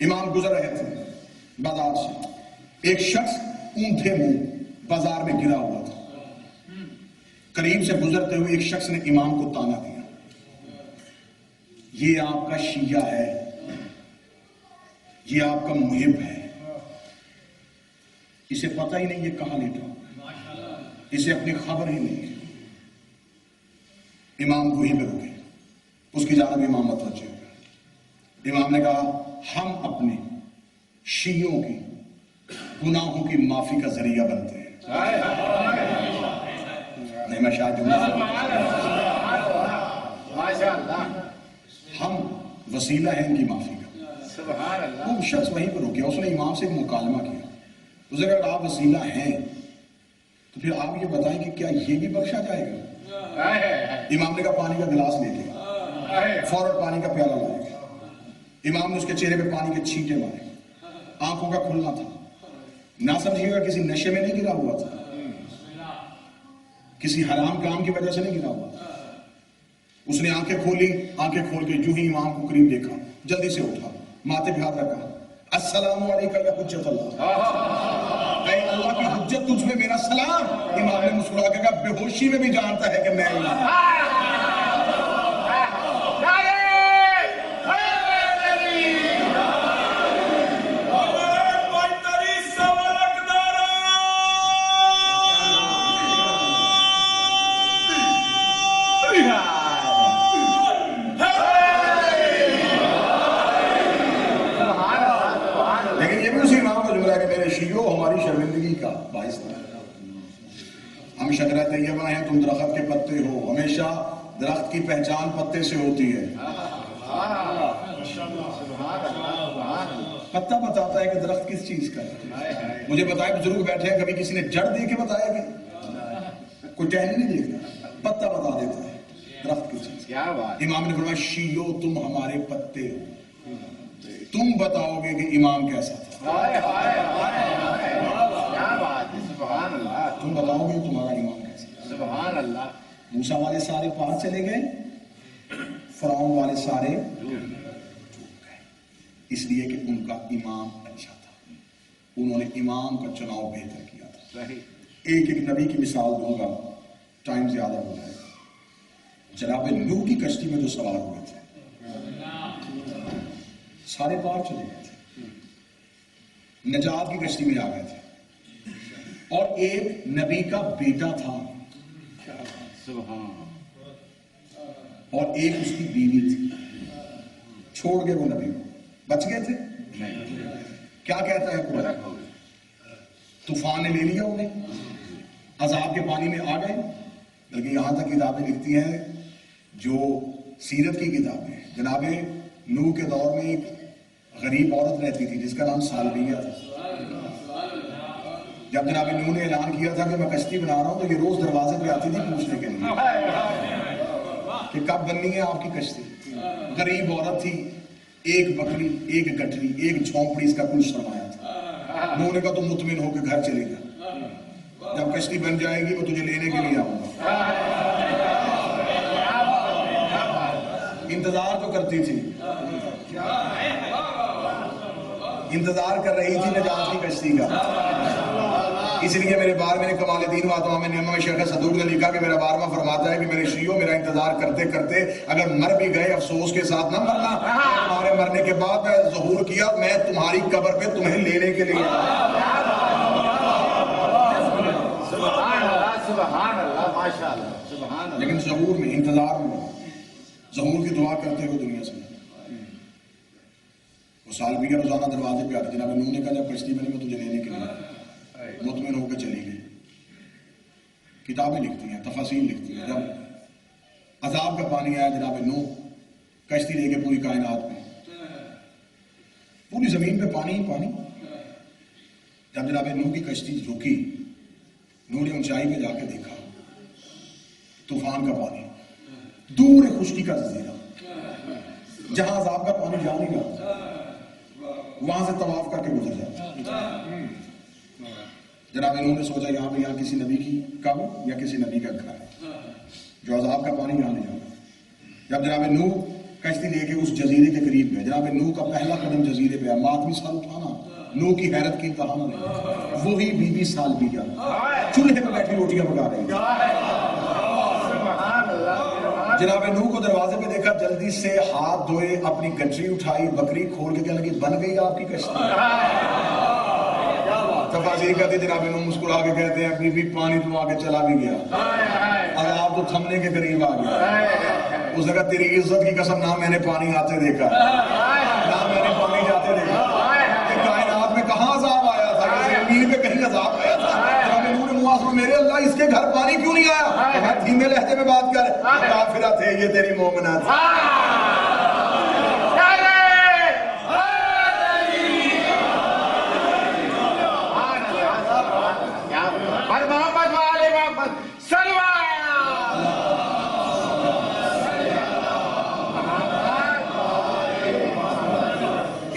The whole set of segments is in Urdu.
امام گزر رہے تھے بازار سے، ایک شخص اونٹے منہ بازار میں گرا ہوا تھا. قریب سے گزرتے ہوئے ایک شخص نے امام کو تانا دیا، یہ آپ کا شیعہ ہے، یہ آپ کا محب ہے، اسے پتہ ہی نہیں یہ کہاں لیٹا، اسے اپنی خبر ہی نہیں ہے. امام وہیں پہ رکے، اس کی جانب امام متوجہ ہو گیا. امام نے کہا ہم اپنے شیعوں کی گناہوں کی معافی کا ذریعہ بنتے ہیں. نہیں میں شاید ہم وسیلہ ہیں ان کی معافی کا. وہ شخص وہیں پر رکیا، اس نے امام سے ایک مکالمہ کیا. اس نے کہا اگر آپ وسیلہ ہیں تو پھر آپ یہ بتائیں کہ کیا یہ بھی بخشا جائے گا؟ امام نے کہا پانی کا گلاس لے کے فوراً پانی کا پیالہ لائے گا. امام نے اس کے چہرے پہ پانی کے چھینٹے مارے، آنکھوں کا کھلنا تھا. نہ سمجھیے گا کسی نشے میں نہیں گرا ہوا تھا، کسی حرام کام کی وجہ سے نہیں گرا ہوا تھا. اس نے آنکھیں کھولی، آنکھیں کھول کے جو ہی امام کو قریب دیکھا جلدی سے اٹھا، ماتھے پہ ہاتھ رکھا، السلام علیکم یا حجت اللہ، اے اللہ کی حجت تجھ میں میرا سلام. امام نے مسکرا کے کہا بے ہوشی میں بھی جانتا ہے کہ میں امام. ہماری شرمندگی کا باعث تھا. ہم شجرہ طیبہ ہیں، تم درخت کے پتے ہو. ہمیشہ درخت کی پہچان پتے سے ہوتی ہے. پتا بتاتا ہے کہ درخت کس چیز کا ہے. مجھے بتائے بزرگ بیٹھے ہیں، کبھی کسی نے جڑ دے کے بتایا کہ کوئی ٹہنی نہیں دیکھتا، پتا بتا دیتا ہے درخت کس چیز. امام نے فرمایا شیعو تم ہمارے پتے ہو، تم بتاؤ گے کہ امام کیسا تھا. تم بتاؤ گے تمہارا امام کیسا. سبحان اللہ. موسیٰ والے سارے پار چلے گئے، فرعون والے سارے ڈوب گئے، اس لیے کہ ان کا امام اچھا تھا. انہوں نے امام کا چناؤ بہتر کیا تھا. ایک ایک نبی کی مثال دوں گا، ٹائم زیادہ ہو جائے گا. جناب نوح کی کشتی میں جو سوار ہوئے تھے سارے پار چلے گئے تھے، نجات کی کشتی میں آ گئے تھے. اور ایک نبی کا بیٹا تھا اور ایک اس کی بیوی تھی، چھوڑ گئے وہ نبی کو. بچ گئے تھے؟ کیا کہتا ہے قرآن؟ طوفان نے لے لیا انہیں، عذاب کے پانی میں آ گئے. بلکہ یہاں تک کتابیں لکھتی ہیں جو سیرت کی کتابیں، جناب نوح کے دور میں ایک غریب عورت رہتی تھی جس کا نام سالبیہ تھا. جب جناب نوح نے اعلان کیا تھا کہ میں کشتی بنا رہا ہوں تو یہ روز دروازے پہ آتی تھی پوچھنے کے لیے کہ کب بننی ہے آپ کی کشتی. غریب عورت تھی، ایک بکری، ایک گٹری، ایک جھونپڑی، اس کا کل سرمایہ تھا. نوح نے کہا تم مطمئن ہو کے گھر چلے جا، جب کشتی بن جائے گی میں تجھے لینے کے لیے آؤں گا. انتظار تو کرتی تھی، انتظار کر رہی تھی نجات کی کشتی کا. اس لیے میرے بار میں کمال دین واتمام میں نعمہ میں شیخ صدوق نے لکھا کہ میرا بارواں فرماتا ہے کہ میرے شیعوں میرا انتظار کرتے کرتے اگر مر بھی گئے افسوس کے ساتھ نہ مرنا، تمہارے مرنے کے بعد میں ظہور کیا، میں تمہاری قبر پہ تمہیں لینے کے لیے. لیکن ظہور میں، انتظار میں، ظہور کی دعا کرتے ہوئے دنیا سے وہ سالبیہ روزانہ دروازے پہ آتے. جناب نوح نے کہا جب کشتی بنی میں تجھے لینے کے لیے، مطمئن ہو کے چلی گئی. کتابیں لکھتی ہیں، تفاصیل لکھتی ہیں. جب عذاب کا پانی آیا جناب نوح کشتی لے کے پوری کائنات میں، پوری زمین پہ پانی ہی پانی. جب جناب نوح کی کشتی رکی، نوح نے اونچائی پہ جا کے دیکھا طوفان کا پانی، دور خشکی کا جزیرہ جہاں عذاب کا پانی جا نہیں رہا، وہاں سے طواف کر کے گزر جاتا. جناب انہوں نے سوچا یہاں کسی نبی کی قبر یا کسی نبی کا گھر جو عذاب کا پانی یہاں نہیں جانا. جب جناب نوح کشتی لے کے اس جزیرے کے قریب گئے. جناب نوح کا پہلا قدم جزیرے پہ ہے. ماتمی سال اٹھانا نوح کی حیرت کی انتہا نہ رہی. وہی 20 سال بیجا چولہے پہ بیٹھی روٹیاں پکا رہی. جناب نوح کو دروازے پہ دیکھا, جلدی سے ہاتھ دھوئے, اپنی گٹری اٹھائی, بکری کھول کے کہنے لگی بن گئی آپ کی کشتی. تفاسیر کہتے جناب نوح مسکرا کے کہتے ہیں بی پانی تو آگے چلا بھی گیا, عذاب تو تھمنے کے قریب آ گیا. اس نے کہا تیری عزت کی قسم, نہ میں نے پانی آتے دیکھا, نہ میں نے پانی جاتے دیکھا. کائنات میں کہاں عذاب آیا تھا, زمین پہ کہیں عذاب آیا تھا. جناب نوح نے معاذ میرے اللہ اس کے گھر پانی کیوں نہیں آیا. دھیمے لہجے میں بات کر, کافرہ تھے یہ تیری مومنہ تھی.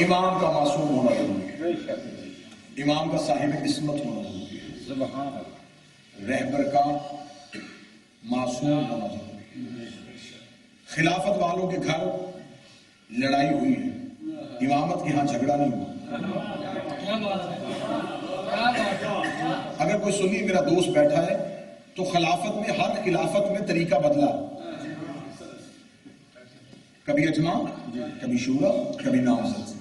امام کا معصوم ہونا ضروری ہے, امام کا صاحب عصمت ہونا ضروری ہے, رہبر کا معصوم ہونا ضروری ہے. خلافت والوں کے گھر لڑائی ہوئی ہے, امامت کے ہاں جھگڑا نہیں ہوا. اگر کوئی سنی میرا دوست بیٹھا ہے تو خلافت میں, ہر خلافت میں طریقہ بدلا, کبھی اجماع, کبھی شورا, کبھی نامزد.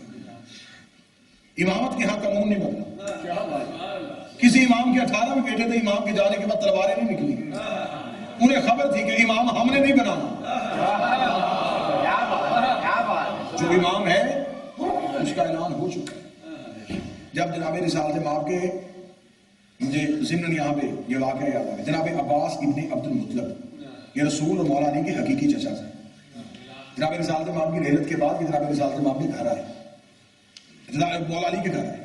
امامت کے ہاں قانون نہیں بدلا. کسی امام کے 18 میں بیٹھے تھے, امام کے جانے کے بعد تلواریں نہیں نکلی. انہیں خبر تھی کہ امام ہم نے نہیں بنانا, جو امام ہے اس کا اعلان ہو چکا ہے. جب جناب رسالت مآب کے مجھے ضمن یہاں پہ یہ واقعہ یاد آ گیا. جناب عباس ابن عبد المطلب یہ رسول اور مولا علی کے حقیقی چچا تھے. جناب رسالت مآب کی رحلت کے بعد جناب رسالت مآب کے گھر آئے, جناب مولا علی کے گھر آئے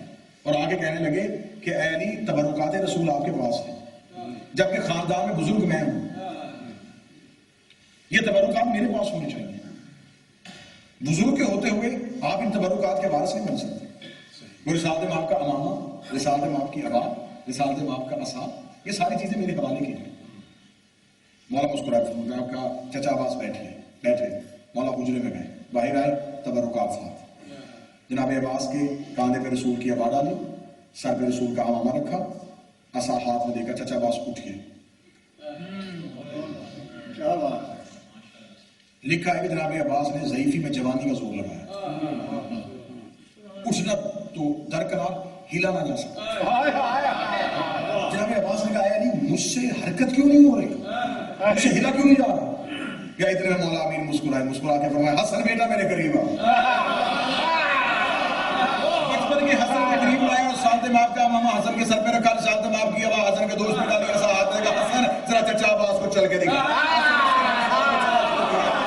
اور آگے کہنے لگے کہ اے علی تبرکات رسول آپ کے پاس ہیں, جبکہ خاندان میں بزرگ میں ہوں, یہ تبرکات میرے پاس ہونے چاہیے. بزرگ کے ہوتے ہوئے آپ ان تبرکات کے وارث نہیں بن سکتے. وہ رسالت مآب کا امامہ, رسالت مآب کی ابا, رسالت مآب کا اصحاب, یہ ساری چیزیں میرے حوالے کی ہیں. مولا مسکراتے, آپ کا چچا عباس بیٹھے, مولا حجرے میں گئے, باہر آئے, تبرکات ساتھ. جناب عباس کے کاندھے پہ رسول کی ابا ڈالی, سر پہ رسول کا امامہ رکھا, عصا ہاتھ میں دے کر چچا عباس اٹھ گئے. لکھا ہے کہ جناب عباس نے ضعیفی میں جوانی کا زور لگایا, اٹھنا تو درکنار, ہلا نہ جا سکتا. جناب عباس نے کہا علی مجھ سے حرکت کیوں نہیں ہو رہی, مجھ سے ہلا کیوں نہیں جا رہا. یا اتنے میں مولا امین مسکرا کے فرمایا حسن بیٹا میرے قریب آ. بچپن کے حسن کے قریب لائے اور رسالت مآب کا امامہ حسن کے سر پہ رکھا, رسالت مآب کی ابا حسن کے دوست پہ ڈالی, ایسا ہاتھ دے گا حسن ذرا چچا عباس کو چل کے دکھا.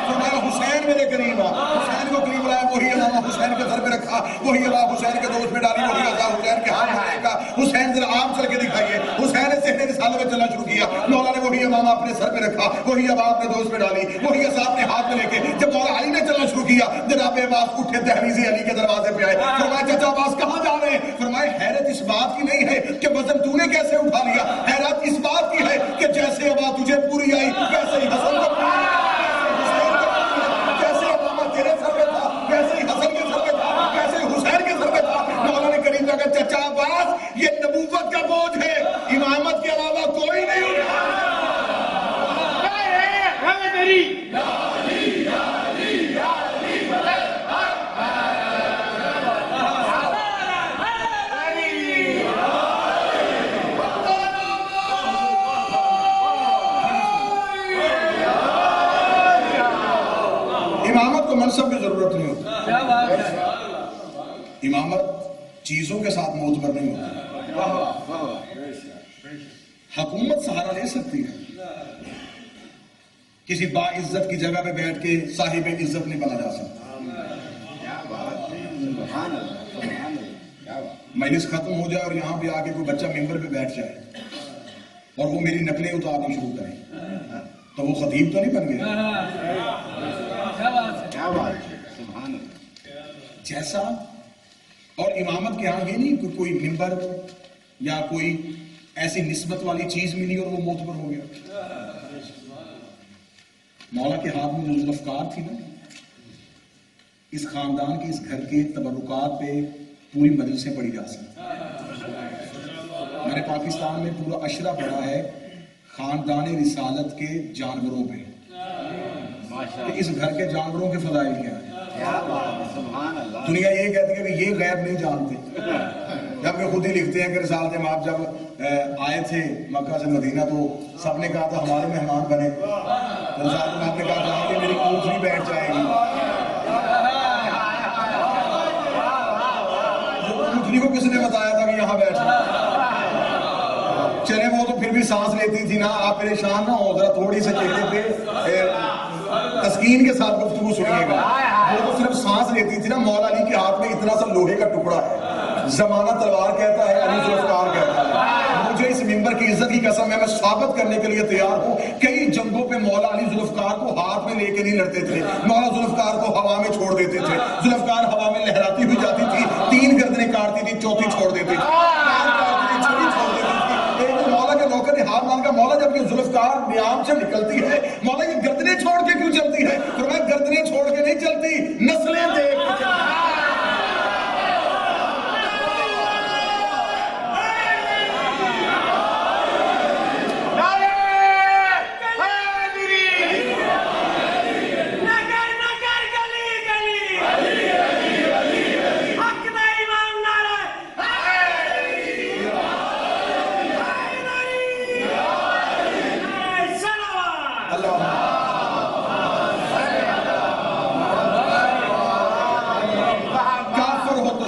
فرمایا حسین میرے قریب آ. حسین کو قریب لایا, وہی امامہ حسین کے سر پہ رکھا, وہی ابا حسین کے دوست پہ ڈالی, وہی عصا حسین کے ہاتھ میں دیکھا. حسین ذرا آپ چل کے دکھائیے. حسین نے ذہن رسالت میں چلنا شروع کیا. مولا نے وہی امامہ اپنے سر پہ رکھا, وہی ابا اپنے دوست پہ ڈالی, وہی عصا اپنے ہاتھ میں لے کے جب مولا علی نے چلنا شروع کیا, جناب عباس اٹھے, دہلیز علی کے دروازے پہ آئے. فرمایا چچا عباس کہاں جا رہے ہیں. فرمایا حیرت اس بات کی نہیں ہے کہ وزن تو نے کیسے اٹھا لیا, حیرت اس بات کی ہے کہ جیسے ابا تجھے پوری آئی ویسے ہی حسن کو پوری آئی. جیسے امامہ تیرے سر پہ تھا ویسے ہی حسن کے سر پہ تھا, ویسے ہی حسین کے سر پہ تھا. مولا نے قریب جا کر چچا عباس یہ نبوت کا بوجھ ہے, امامت کے علاوہ کوئی نہیں اٹھا. امامت کو منصب کی ضرورت نہیں ہوتی, امامت چیزوں کے ساتھ معتبر نہیں ہوتی. حکومت سہارا لے سکتی ہے, کسی باعزت کی جگہ پہ بیٹھ کے صاحب عزت نہیں بنا جا سکتا. مجلس ختم ہو جائے اور یہاں پہ آ کے کوئی بچہ ممبر پہ بیٹھ جائے اور وہ میری نقلیں اتارنی شروع کرے تو وہ خطیب تو نہیں بن گیا. جیسا اور امامت کے ہاں یہ نہیں کہ کوئی ممبر یا کوئی ایسی نسبت والی چیز ملی اور وہ معتبر ہو گیا. مولا کے ہاتھ میں جو افکار تھی نا, اس خاندان کے اس گھر کے تبرکات پہ پوری مجلسیں پڑھی جا سکتی. میں نے پاکستان میں پورا اشرہ پڑھا ہے خاندان رسالت کے جانوروں پہ کہ اس گھر کے جانوروں کے فضائل کیا ہیں. دنیا یہ کہتی ہے کہ یہ غیب نہیں جانتے، جبکہ خود ہی لکھتے ہیں کہ رسالت مآب جب آئے تھے مکہ سے مدینہ تو سب نے کہا تھا ہمارے مہمان بنے. رسالت مآب نے کہا جہاں کہ میری اونٹنی بیٹھ جائے گی. اونٹنی کو کس نے بتایا تھا کہ یہاں بیٹھنا؟ چلے وہ تو پھر بھی سانس لیتی تھی نا. آپ پریشان نہ ہو، ذرا تھوڑی سے چہرے پہ تسکین کے ساتھ گفتگو سنیے گا. وہ تو صرف سانس لیتی تھی نا. مولا علی کے ہاتھ میں اتنا سا لوہے کا ٹکڑا ہے، زمانہ تلوار کہتا ہے، علی ذوالفقار کہتا ہے. مجھے اس ممبر کی عزت کی قسم ہے، میں ثابت کرنے کے لیے تیار ہوں. کئی جنگوں پہ مولا علی ذوالفقار کو ہاتھ میں لے کے نہیں لڑتے تھے، مولا ذوالفقار کو ہوا میں چھوڑ دیتے تھے. ذوالفقار ہوا میں لہراتی ہوئی جاتی تھی، 3 گردنیں کاٹتی تھی، 4تھی چھوڑ دیتی تھی، مولا کے نوکر نے ہار مان کا مولا جب یہ ذوالفقار نیام سے نکلتی ہے، مولا یہ گردنیں چھوڑ کے کیوں چلتی ہے؟ فرمایا گردنیں چھوڑ کے نہیں چلتی، نسلیں دیکھ کے چلتی.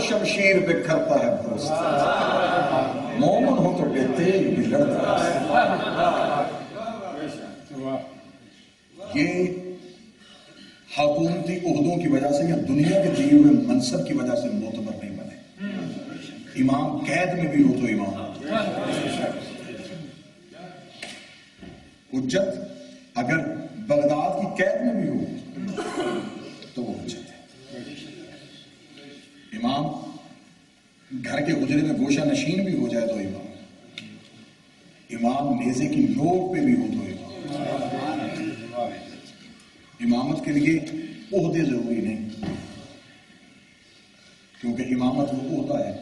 شمشیر پہ کرتا ہے بھروسہ، مومن ہو تو بے تیل بھی لڑتا ہے. یہ حکومتی عہدوں کی وجہ سے یا دنیا کے دیے ہوئے منصب کی وجہ سے معتبر نہیں بنے. امام قید میں بھی ہو تو امام حجت، اگر بغداد کی قید میں بھی ہو تو وہ حجت ہے. امام گھر کے حجرے میں گوشہ نشین بھی ہو جائے تو امام نیزے کی نوک پہ بھی ہو تو امامت کے لیے عہدے ضروری نہیں، کیونکہ امامت وہ عہدہ ہے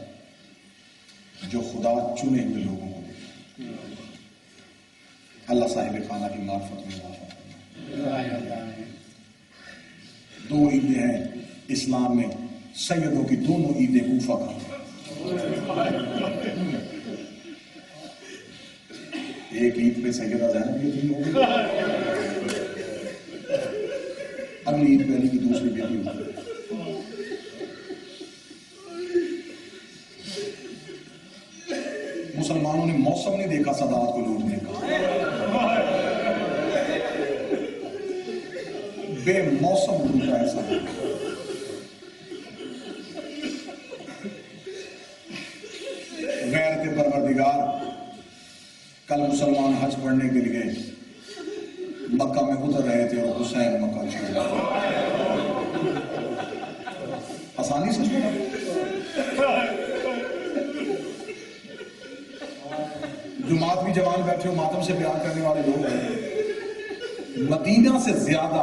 جو خدا چنے ہوئے لوگوں کو دے. اللہ صاحب خانہ کی معرفت میں اضافہ کرنا. 2 عیدیں ہیں اسلام میں، سیدوں کی دونوں عیدیں کوفہ کا. ایک عید پہ سیدہ زینب کی عید ہوگی، اگلی عید پہ علی کی دوسری بیٹی ہوگی. مسلمانوں نے موسم نہیں دیکھا سادات کو لوٹنے کا، بے موسم لوٹا ہے سادات. غیرت پروردگار، کل مسلمان حج پڑھنے کے لیے مکہ میں اتر رہے تھے اور حسین مکہ چھوڑ گئے. آسانی سے چھوڑا. جو ماتمی جوان بیٹھے ہو، ماتم سے پیار کرنے والے لوگ ہیں، مدینہ سے زیادہ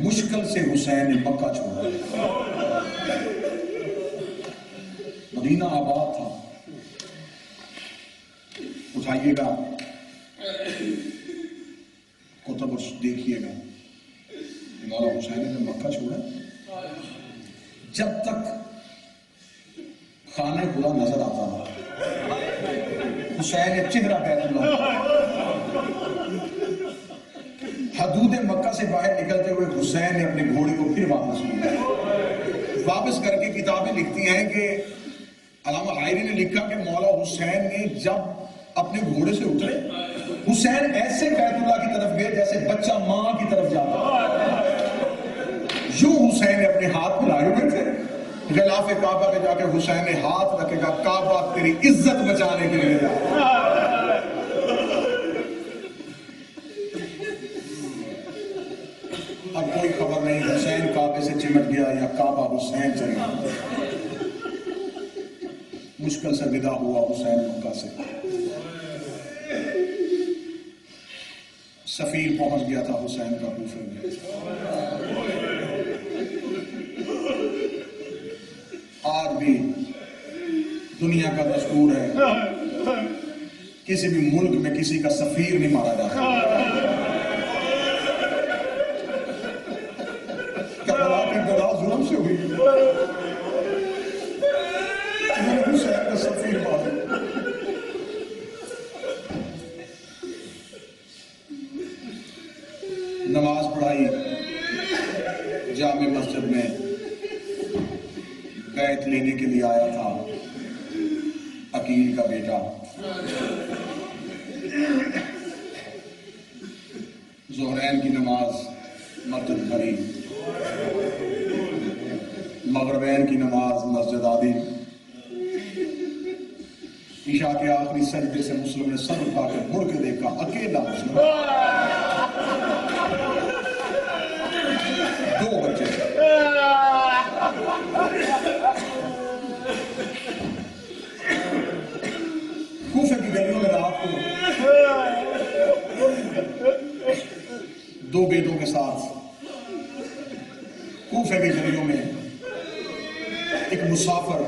مشکل سے حسین نے مکہ چھوڑا. مدینہ آباد تھا. اٹھائیے گا کتب اور دیکھیے گا مولا حسین نے مکہ چھوڑا. جب تک خانہ خدا نظر آتا تھا حسین نے چہرہ بیت اللہ. حدود مکہ سے باہر نکلتے ہوئے حسین نے اپنے گھوڑے کو پھر واپس لیا. واپس کر کے کتابیں لکھتی ہیں کہ علامہ حائری نے لکھا کہ مولا حسین نے جب اپنے گھوڑے سے اترے، حسین ایسے بیت اللہ کی طرف گئے جیسے بچہ ماں کی طرف جاتا. یوں حسین نے اپنے ہاتھ ملائے ہوئے تھے. غلاف کعبہ پہ جا کے حسین نے ہاتھ رکھے گا، کعبہ تیری عزت بچانے کے لیے جا. اب کوئی خبر نہیں حسین کعبے سے چمٹ گیا یا کعبہ حسین چل گیا. مشکل سے ودا ہوا حسین مکہ سے. سفیر پہنچ گیا تھا حسین کا کوفے میں. آج بھی دنیا کا دستور ہے کسی بھی ملک میں کسی کا سفیر نہیں مارا جاتا. کربلا کی بلا ظلم سے ہوئی حسین کا سفیر مارا. نماز پڑھائی جامع مسجد میں، بیعت لینے کے لیے آیا تھا عقیل کا بیٹا. ظہرین کی نماز مسجد بھری، مغربین کی نماز مسجد آدھی. عشاء کے آخری سجدے سے مسلم نے سر اٹھا کر مڑ کے دیکھا، اکیلا مسلم، 2 بچے. کوفے کی گلیوں میں رات کو 2 بیٹوں کے ساتھ کوفے کی گلیوں میں ایک مسافر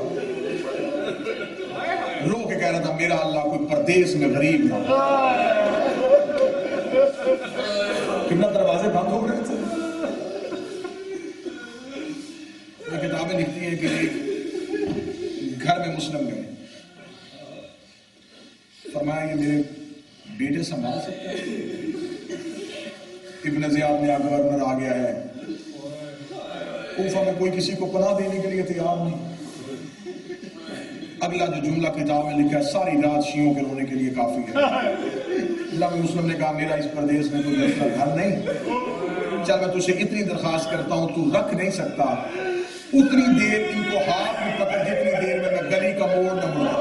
رو کے کہہ رہا تھا میرا اللہ کوئی پردیس میں غریب نہ. کتنا دروازے بند ہو رہے تھے. یہ کتابیں لکھتی ہیں کہ ایک گھر میں مسلم گئے، فرمایا یہ میرے بیٹے سنبھال سکتے ہیں؟ ابن زیاد میں گورنر آ گیا ہے، کوفہ میں کوئی کسی کو پناہ دینے کے لیے تیار نہیں. اگلا جو جملہ کتاب میں لکھا ہے ساری رات شیعوں کے رونے کے لیے کافی ہے. جناب مسلم نے کہا میرا اس پردیس میں کوئی دوسرا گھر نہیں، چل میں تجھے اتنی درخواست کرتا ہوں تو رکھ نہیں سکتا اتنی دیر ان کو ہاتھ میں پکڑ جتنی دیر میں گلی کا موڑ نہ مڑا.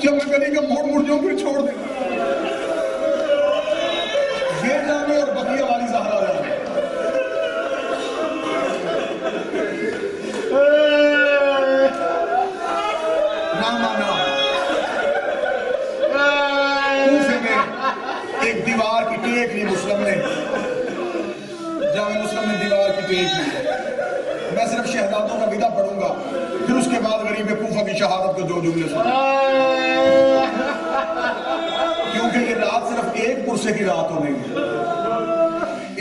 جب میں گلی کا موڑ مڑ جاؤں پھر چھوڑ دیں. یہ جانے اور بقیہ والی زہرا جانے. کوفے میں ایک دیوار کی ٹیک لی مسلم نے، جامع مسلم نے دیوار کی ٹیک لی. میں صرف شہزادوں کا ودا پڑھوں گا، پھر اس کے بعد غریب کوفہ کی شہادت کو 2 جملے سنا. کیونکہ یہ رات صرف ایک پرسے کی رات ہو رہی ہے،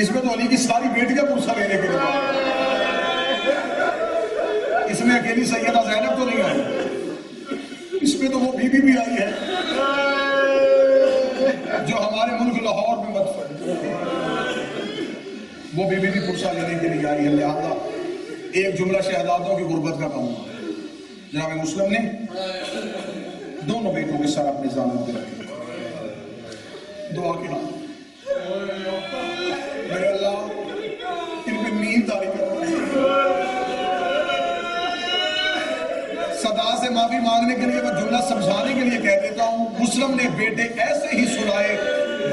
اس میں تو علی کی ساری بیٹیاں پرسہ لینے کے لیے، اس میں اکیلی سیدہ زینب تو نہیں آئی، اس میں تو وہ بی بی بھی آئی ہے جو ہمارے ملک لاہور میں مدفن، وہ بی بی بھی پرسہ لینے کے لیے آئی ہے. لہذا ایک جملہ شہزادوں کی غربت کا کہوں گا. جناب مسلم نے دونوں بیٹوں کے سر اپنے زانوں پہ رکھے، دعا کی ہاں میرے اللہ ان پہ نیند طاری کر. صدا سے معافی مانگنے کے لیے میں جملہ سمجھانے کے لیے کہہ دیتا ہوں، مسلم نے بیٹے ایسے ہی سلائے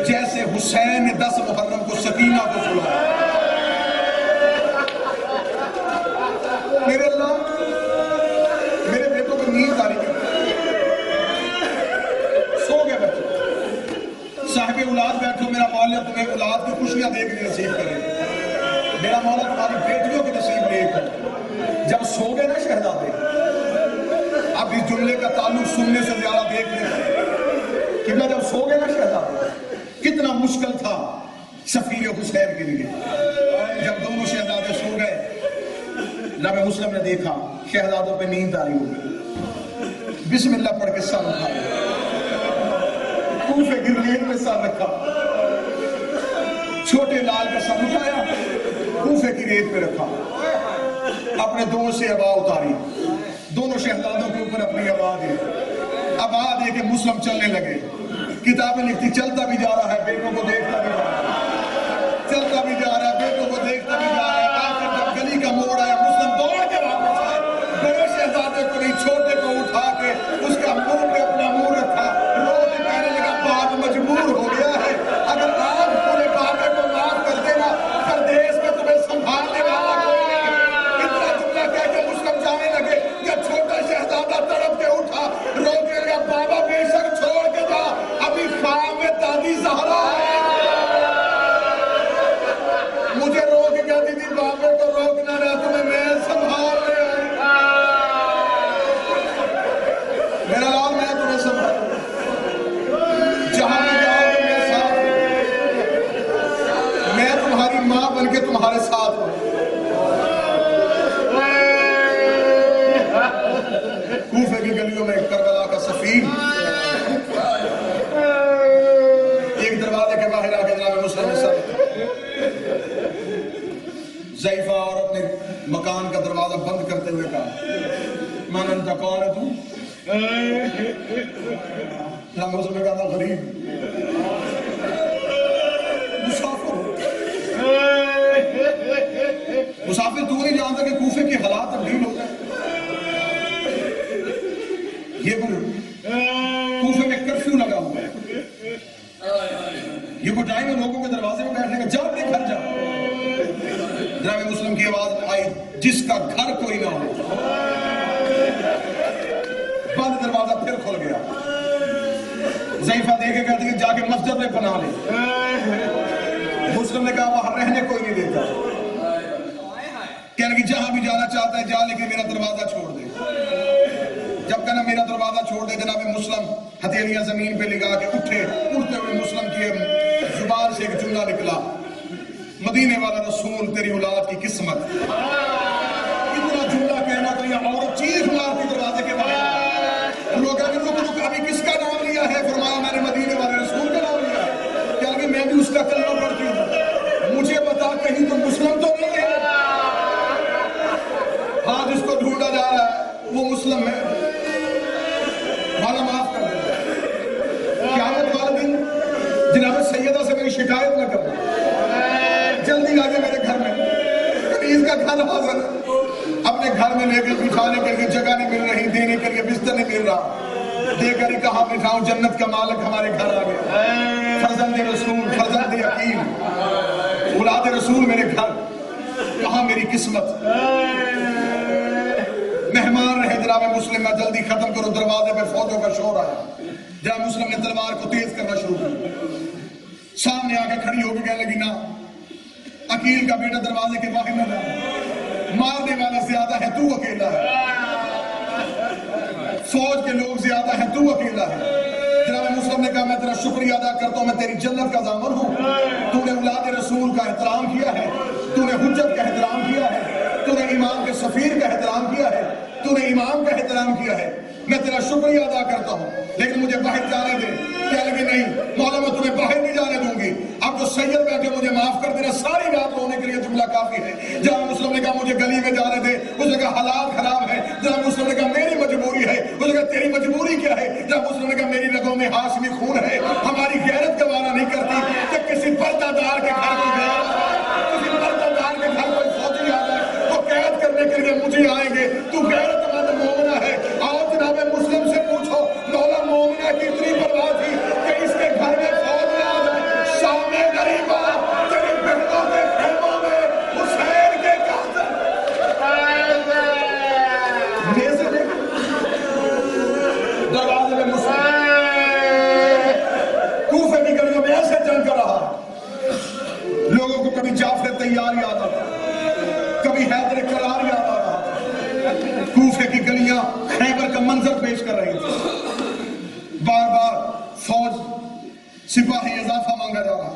جیسے حسین نے 10 محرم کو سکینہ کو سلایا. میرے اللہ میرے بیٹوں کو نیند طاری کر. سو گئے بچے، صاحب اولاد بیٹھو، میرا مولا تمہیں اولاد کی خوشیاں دیکھنے نصیب کرے، میرا مولا تمہاری بیٹیوں کی نصیب نیک ہو. جب سو گئے نا شہزادے، اب اس جملے کا تعلق سننے سے زیادہ دیکھنے سے، کہ جب سو گئے نا شہزادے، کتنا مشکل تھا شفیع حسین کے لیے. جب دونوں شہزادے سو گئے، جامع مسلم نے دیکھا شہزادوں پہ نیند طاری ہو گئی. بسم اللہ پڑھ کے سر اٹھایا، کوفے کی ریت میں سر رکھا، چھوٹے لال کا سر اٹھایا، کوفے کی ریت پہ رکھا، اپنے دونوں سے ابا اتاری، دونوں شہزادوں کے اوپر اپنی ابا دے. ابا دے کے مسلم چلنے لگے. کتابیں لکھتی چلتا بھی جا رہا ہے، بیٹوں کو دیکھتا بھی جا رہا ہے، چلتا بھی جا رہا ہے، بیٹوں کو دیکھتا بھی جا رہا ہے. آخر جب گلی کا موڑ آیا، مسلم دوڑ کے واپس آئے، بڑے شہزادے کو نہیں چھوٹے کو اٹھا کے اس کا منہ پہ اپنا منہ رکھا، رو کے کہنے لگا باپ مجبور ہو گیا ہے، اگر آج پورے بابے کو معاف کر دینا پردیس میں تمہیں سنبھالنے والا کوئی نہیں. اتنا جملہ کہہ کے مسلم جانے لگے. جب چھوٹا شہزادہ تڑپ کے اٹھا، رو کے لگا بابا بے شک چھوڑ کے جا، ابھی خواب میں دادی زہرا ہے. ہمارے ساتھ ہو. کوفے کی گلیوں میں کربلا کا سفیر ایک دروازے کے باہر آ کے جناب مسلم نے سب ضعیفہ عورت نے مکان کا دروازہ بند کرتے ہوئے کہا میں نے انتا کون ہے تو؟ جناب مسلم نے کہا تھا غریب مسافر تو نہیں جانتا کہ کوفے کی حالات تبدیل ہو گئے. یہ کوفے میں کرفیو لگا ہوا ہے. یہ کوئی ٹائم ہے لوگوں کے دروازے میں بیٹھنے کا. جا اپنے گھر جا. جناب مسلم کی آواز آئی جس کا گھر کوئی نہ ہو. بند دروازہ پھر کھل گیا. ضعیفہ دے کے کہتے ہیں جا کے مسجد میں پناہ لے. مسلم نے کہا وہاں رہنے کوئی نہیں دیتا. کہنے کہ جہاں بھی جانا چاہتا ہے جا لیکن میرا دروازہ چھوڑ دے. جب کہنا میرا دروازہ چھوڑ دے جناب مسلم ہتھیلیاں زمین پہ لگا کے اٹھے. اٹھتے ہوئے مسلم کی زبان سے ایک جملہ نکلا مدینے والا رسول تیری اولاد کی قسمت. اتنا جملہ کہنا تو یہ عورت چیخ مارتی دروازے کے باہر. لوگ کہتے ہیں رک ابھی کس کا نام لیا ہے؟ فرمایا میں نے مدینے والے رسول کا نام لیا ہے. کہا کہ میں بھی اس کا کلمہ پڑھتی ہوں. مجھے بتا کہیں تو مسلم تو نہیں ہے. ہاں جس کو ڈھونڈا جا رہا ہے وہ مسلم ہے. مالا معاف کر دیں. قیامت والے دن جناب سیدہ سے میری شکایت نہ کرنا. جلدی آ جائے میرے گھر میں. کنیز کا گھر حاضر ہے. اپنے گھر میں لے کر بٹھانے کے لیے جگہ نہیں مل رہی. دینے کے لیے بستر نہیں مل رہا. دے کر ہی کہاں بٹھاؤں جنت کا مالک ہمارے گھر آ گیا. فرزند رسول فرزند حکیم اولاد رسول میرے گھر. کہاں میری قسمت. مہمان رہے جناب مسلم میں جلدی ختم کرو. دروازے پہ فوجوں کا شور آیا. جناب مسلم نے تلوار کو تیز کرنا شروع کیا. سامنے آ کے کھڑی ہو کے کہنے لگی نا عقیل کا بیٹا دروازے کے باہر نہ جا. مارنے والا زیادہ ہے تو اکیلا ہے. فوج کے لوگ زیادہ ہیں تو اکیلا ہے. جناب مسلم نے کہا میں تیرا شکریہ ادا کرتا ہوں. میں تیری جنت کا ضامن ہوں. تو نے اولاد رسول کا احترام کیا ہے. تو نے حجت کا احترام کیا ہے. تو نے امام کے سفیر کا احترام کیا ہے. تو نے امام کا احترام کیا ہے. میں تیرا شکریہ ادا کرتا ہوں لیکن مجھے باہر جانے دے. کہنے لگے نہیں مولا میں تمہیں باہر نہیں جانے دوں گی. اب جو سید بیٹھے مجھے معاف کر دینا. ساری رات رونے کے لیے جملہ کافی ہے. جناب مسلم نے کہا مجھے گلی میں جانے دے. اس نے کہا حالات خراب ہے. جناب مسلم نے کہا میری مجبوری ہے. اس نے کہا تیری مجبوری کیا ہے؟ جناب مسلم نے کہا میری رگوں میں ہاشمی خون ہے. ہماری غیرت گوارا نہیں کرتی کہ کسی پردہ دار کے گھر کوئی گیا کسی پردہ دار کے گھر کوئی فوجی آ جائے وہ قید کرنے کے لیے مجھے آئیں گے. تو غیرت مند مومنہ ہے. آؤ جناب مسلم سے پوچھو مولا مومنہ کی اتنی پرواہ تھی کہ اس کے گھر میں فوج آ جائے. شام غریبا تیری بہنوں کے خیموں میں حسین کے قاتل دروازے میں مسلم کوفے کی گلیوں میں ایسے جنگ کر رہا. لوگوں کو کبھی جعفر تیار یاد آتا کبھی حیدر کرار یاد آ رہا. کوفے کی گلیاں خیبر کا منظر پیش کر رہی تھی. بار بار فوج سپاہی اضافہ مانگا جا رہا.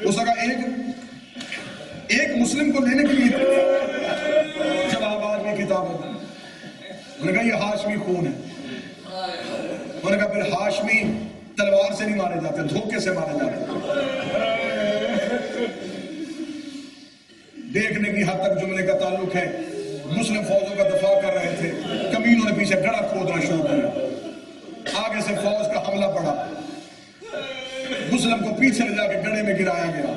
اس کا ایک مسلم کو لینے کے لیے جب آباد میں کتاب ہے. انہوں نے کہا یہ ہاشمی خون ہے. انہوں نے کہا پھر ہاشمی تلوار سے نہیں مارے جاتے دھوکے سے مارے جاتے. دیکھنے کی حد تک جملے کا تعلق ہے. مسلم فوجوں کا دفاع کر رہے تھے. کمینوں نے پیچھے گڑھا کھودنا شروع کیا. آگے سے فوج کا حملہ پڑا. مسلم کو پیچھے لے جا کے گڑھے میں گرایا گیا.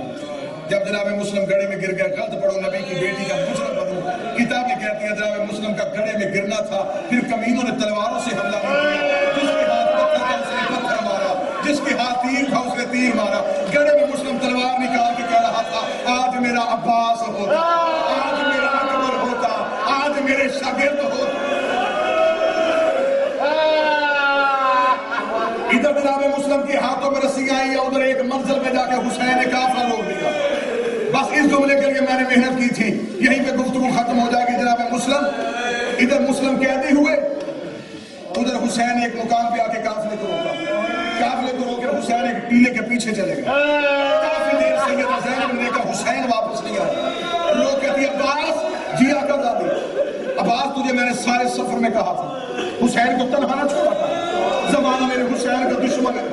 جب جناب مسلم گڑھے میں گر گیا غلط پڑھو نبی کی بیٹی کا مسلم بنو. کتابیں کہتی ہیں جناب مسلم کا گڑھے میں گرنا تھا. پھر کمینوں نے تلواروں سے حملہ کیا. جس کے ہاتھ پتھر تھا اس نے پتھر مارا. جس کے ہاتھ تیر تھا اس نے تیر مارا. گڑھے میں مسلم تلوار نکال کے کہہ رہا تھا آج میرا عباس ہوتا آج میرا اکبر ہوتا آج میرے شاگرد ہوتا. ادھر جناب مسلم کے ہاتھوں میں رسیاں آئی. ادھر ایک منزل میں جا کے حسین نے قافلہ روک دیا. بس اس جملے کے لیے میں نے محنت کی تھی. یہیں پہ گفتگو ختم ہو جائے گی. جناب مسلم ادھر مسلم قیدی ہوئے. ادھر حسین ایک مقام پہ آ کے قافلے کو روکا. قافلے کو روک کے حسین ایک ٹیلے کے پیچھے چلے گئے. کافی دیر سیدہ زینب تجھے میں نے سارے سفر میں کہا تھا حسین کو تنہا نہ چھوڑا تھا، زمانہ میرے حسین کا دشمن ہے،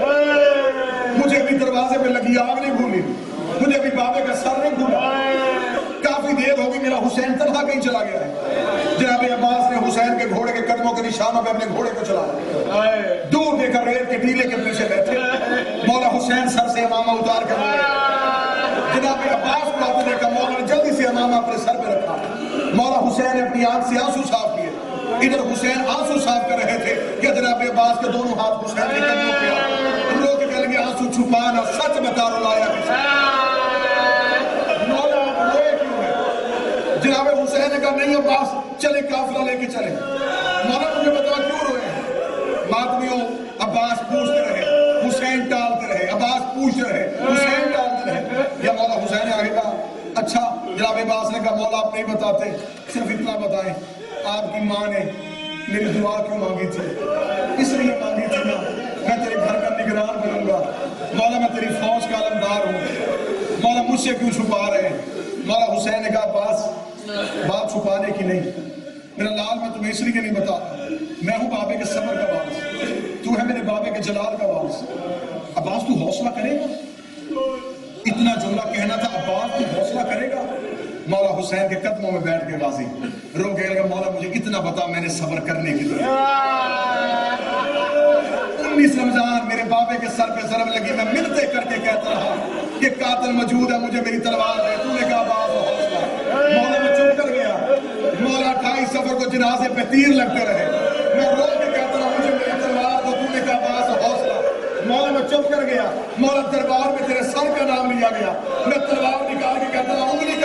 مجھے ابھی دروازے پہ لگی آگ نہیں بھولی، مجھے ابھی بابے کا سر نہیں بھولا، کافی دیر ہوگی میرا حسین تنہا کہیں چلا گیا ہے۔ جناب عباس نے حسین کے گھوڑے کے قدموں کے نشانوں پہ اپنے گھوڑے کو چلایا، دور دیکھا ریت کے ٹیلے کے پیچھے بیٹھے مولا حسین سر سے امامہ اتار کر جناب عباس کو آتے دیکھا، مولا نے جلدی سے امامہ اپنے سر پہ رکھا، مولا حسین نے اپنی آنکھ سے آنسو صاف کیے، ادھر حسین آنسو صاف کر رہے تھے کہ جناب عباس کے دونوں ہاتھ حسین کے قدموں پہ آئے، رو کے کہہ لگے آنسو چھپانا، سچ بتا رلایا کسی، مولا آپ روئے کیوں ہے؟ جناب حسین نے کہا نہیں عباس چلے قافلہ لے کے چلے، مولا مجھے بتا کیوں روئے ہیں؟ ماتمیوں عباس پوچھتے رہے، حسین ٹالتے رہے، عباس پوچھتے رہے، حسین ٹالتے رہے، یا مولا حسین نے آگے کہا اچھا جناب عباس نے کہا مولا آپ نہیں بتاتے، صرف اتنا بتائیں آپ کی ماں نے میری دعا کیوں مانگی تھی؟ اس لیے مانگی تھی نا میں تیرے گھر کا نگران بنوں گا، مولا میں تیری فوج کا علمدار ہوں، مولا مجھ سے کیوں چھپا رہے ہیں؟ مولا حسین نے کہا عباس بات چھپانے کی نہیں، میرا لال میں تمہیں اس لیے نہیں بتاتا، میں ہوں بابے کے صبر کا وارث، تو ہے میرے بابے کے جلال کا وارث، عباس تو حوصلہ کرے گا؟ اتنا جملہ کہنا تھا، عباس تو حوصلہ کرے گا؟ مولا حسین کے قدموں میں بیٹھ کے راضی رو کے لگا مولا مجھے اتنا بتا میں نے صبر کرنے کی ضرورت 19 رمضان میرے بابے کے سر پہ ضرب لگی، میں منتیں کر کے کہتا رہا کہ قاتل موجود ہے مجھے میری تلوار دے، تو نے کہا عباس حوصلہ، مولا میں چپ کر گیا، مولا 28 سفر کو جنازے پہ تیر لگتے رہے، میں رو کے کہتا رہا مجھے میری تلوار دو، تو نے کہا عباس حوصلہ، مولا میں چپ کر گیا، مولا دربار میں تیرے سر کا نام لیا گیا، میں تلوار نکال کے کہتا رہا انگلی